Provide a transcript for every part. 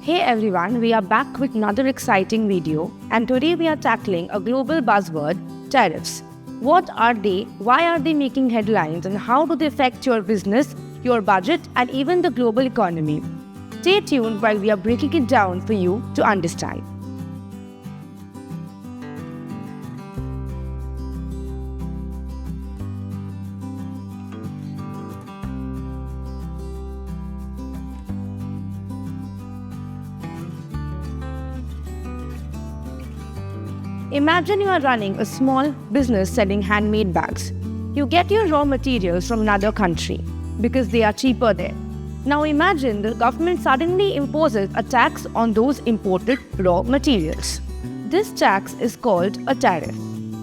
Hey everyone, we are back with another exciting video, and today we are tackling a global buzzword, tariffs. What are they, why are they making headlines, and how do they affect your business, your budget, and even the global economy? Stay tuned while we are breaking it down for you to understand. Imagine you are running a small business selling handmade bags. You get your raw materials from another country because they are cheaper there. Now imagine the government suddenly imposes a tax on those imported raw materials. This tax is called a tariff.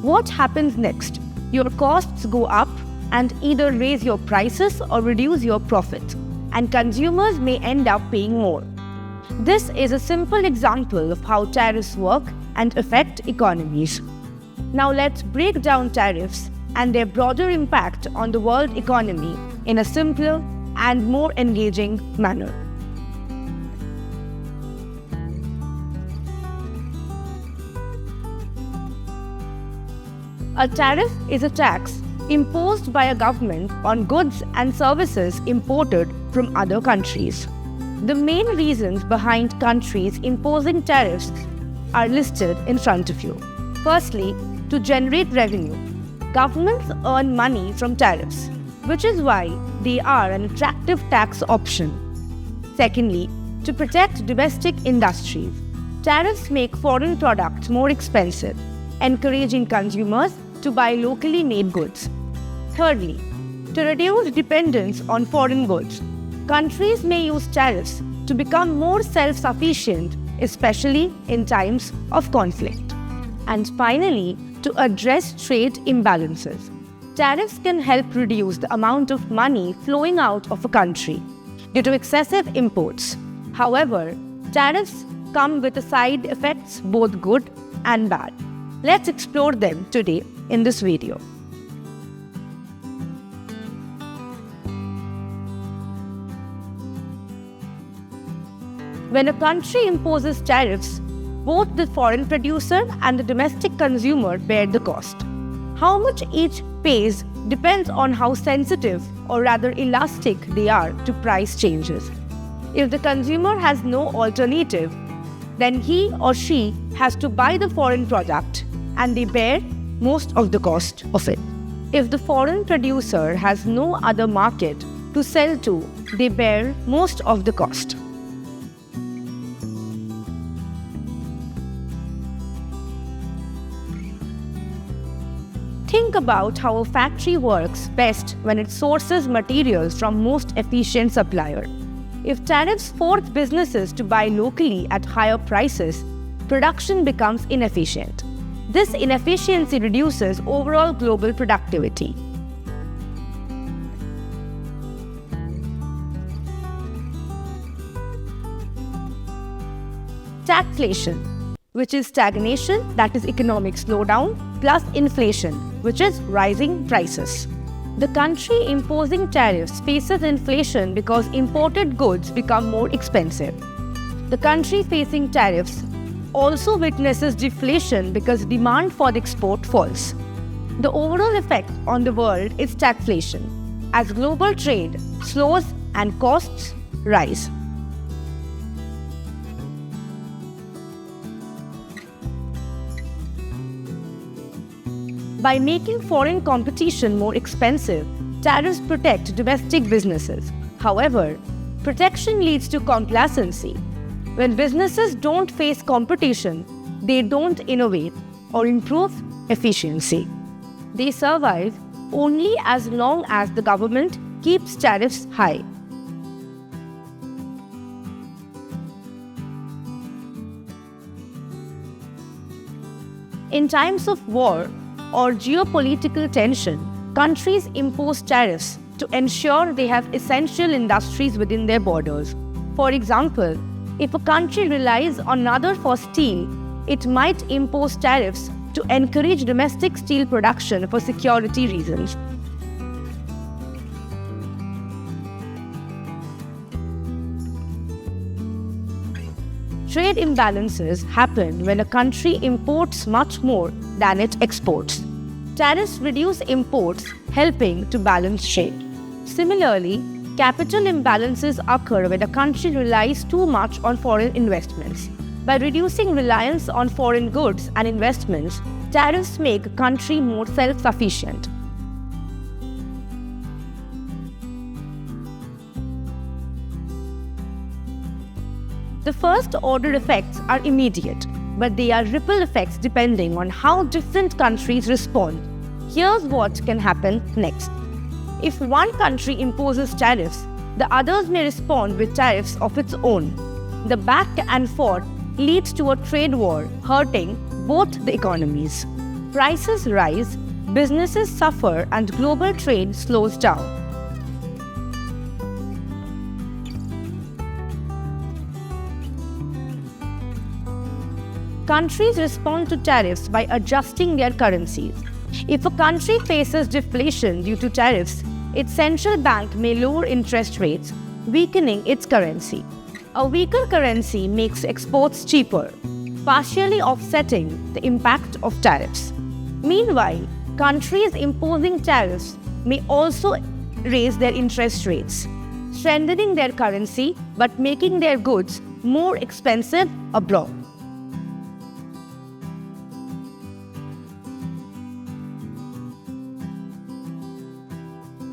What happens next? Your costs go up and either raise your prices or reduce your profit, and consumers may end up paying more. This is a simple example of how tariffs work and affect economies. Now let's break down tariffs and their broader impact on the world economy in a simpler and more engaging manner. A tariff is a tax imposed by a government on goods and services imported from other countries. The main reasons behind countries imposing tariffs are listed in front of you. Firstly, to generate revenue. Governments earn money from tariffs, which is why they are an attractive tax option. Secondly, to protect domestic industries. Tariffs make foreign products more expensive, encouraging consumers to buy locally made goods. Thirdly, to reduce dependence on foreign goods. Countries may use tariffs to become more self-sufficient, especially in times of conflict. And finally, to address trade imbalances. Tariffs can help reduce the amount of money flowing out of a country due to excessive imports. However, tariffs come with side effects, both good and bad. Let's explore them today in this video. When a country imposes tariffs, both the foreign producer and the domestic consumer bear the cost. How much each pays depends on how sensitive or rather elastic they are to price changes. If the consumer has no alternative, then he or she has to buy the foreign product and they bear most of the cost of it. If the foreign producer has no other market to sell to, they bear most of the cost. Think about how a factory works best when it sources materials from most efficient supplier. If tariffs force businesses to buy locally at higher prices, production becomes inefficient. This inefficiency reduces overall global productivity. Stagflation, which is stagnation, that is economic slowdown, plus inflation, which is rising prices. The country imposing tariffs faces inflation because imported goods become more expensive. The country facing tariffs also witnesses deflation because demand for the export falls. The overall effect on the world is stagflation, as global trade slows and costs rise. By making foreign competition more expensive, tariffs protect domestic businesses. However, protection leads to complacency. When businesses don't face competition, they don't innovate or improve efficiency. They survive only as long as the government keeps tariffs high. In times of war or geopolitical tension, countries impose tariffs to ensure they have essential industries within their borders. For example, if a country relies on another for steel, it might impose tariffs to encourage domestic steel production for security reasons. Trade imbalances happen when a country imports much more than it exports. Tariffs reduce imports, helping to balance trade. Similarly, capital imbalances occur when a country relies too much on foreign investments. By reducing reliance on foreign goods and investments, tariffs make a country more self-sufficient. The first-order effects are immediate, but they are ripple effects depending on how different countries respond. Here's what can happen next. If one country imposes tariffs, the others may respond with tariffs of its own. The back and forth leads to a trade war, hurting both the economies. Prices rise, businesses suffer, and global trade slows down. Countries respond to tariffs by adjusting their currencies. If a country faces deflation due to tariffs, its central bank may lower interest rates, weakening its currency. A weaker currency makes exports cheaper, partially offsetting the impact of tariffs. Meanwhile, countries imposing tariffs may also raise their interest rates, strengthening their currency but making their goods more expensive abroad.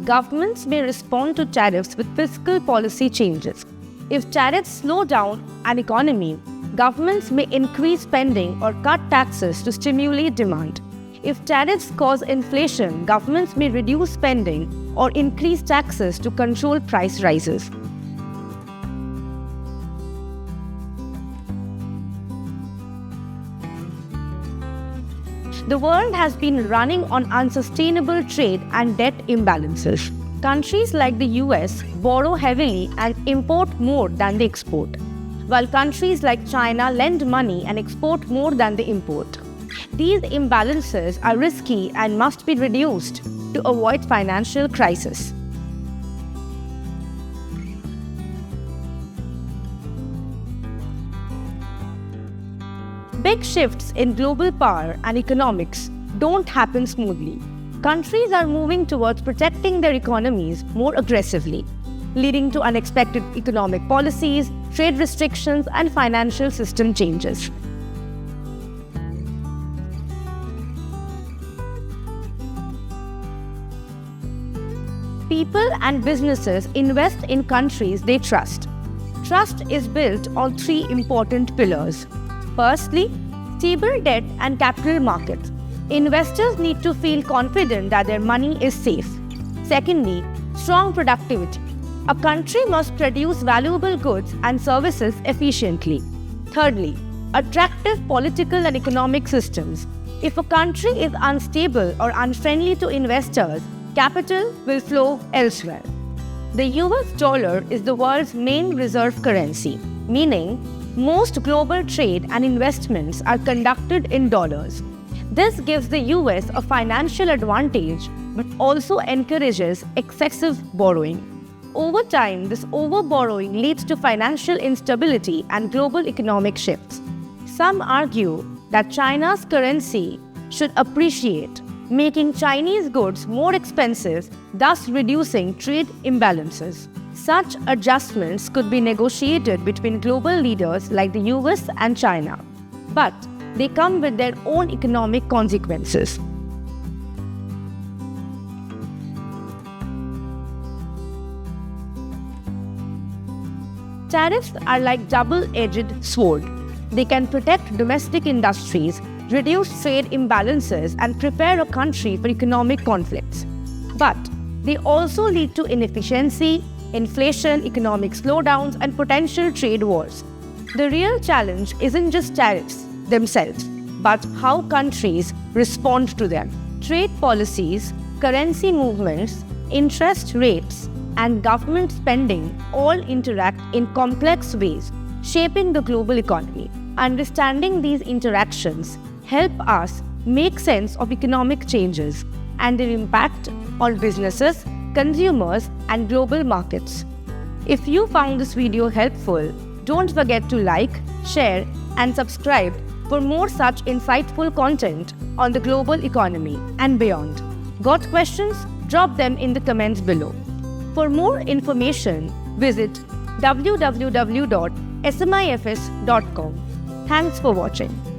Governments may respond to tariffs with fiscal policy changes. If tariffs slow down an economy, governments may increase spending or cut taxes to stimulate demand. If tariffs cause inflation, governments may reduce spending or increase taxes to control price rises. The world has been running on unsustainable trade and debt imbalances. Countries like the US borrow heavily and import more than they export, while countries like China lend money and export more than they import. These imbalances are risky and must be reduced to avoid financial crisis. Big shifts in global power and economics don't happen smoothly. Countries are moving towards protecting their economies more aggressively, leading to unexpected economic policies, trade restrictions, and financial system changes. People and businesses invest in countries they trust. Trust is built on three important pillars. Firstly, stable debt and capital markets. Investors need to feel confident that their money is safe. Secondly, strong productivity. A country must produce valuable goods and services efficiently. Thirdly, attractive political and economic systems. If a country is unstable or unfriendly to investors, capital will flow elsewhere. The US dollar is the world's main reserve currency, meaning most global trade and investments are conducted in dollars. This gives the US a financial advantage but also encourages excessive borrowing. Over time, this overborrowing leads to financial instability and global economic shifts. Some argue that China's currency should appreciate, making Chinese goods more expensive, thus reducing trade imbalances. Such adjustments could be negotiated between global leaders like the US and China, but they come with their own economic consequences. Tariffs are like double-edged sword. They can protect domestic industries, reduce trade imbalances, and prepare a country for economic conflicts. But they also lead to inefficiency, inflation, economic slowdowns, and potential trade wars. The real challenge isn't just tariffs themselves, but how countries respond to them. Trade policies, currency movements, interest rates, and government spending all interact in complex ways, shaping the global economy. Understanding these interactions help us make sense of economic changes and their impact on businesses, consumers, and global markets. If you found this video helpful, don't forget to like, share, and subscribe for more such insightful content on the global economy and beyond. Got questions? Drop them in the comments below. For more information, visit www.smifs.com. Thanks for watching.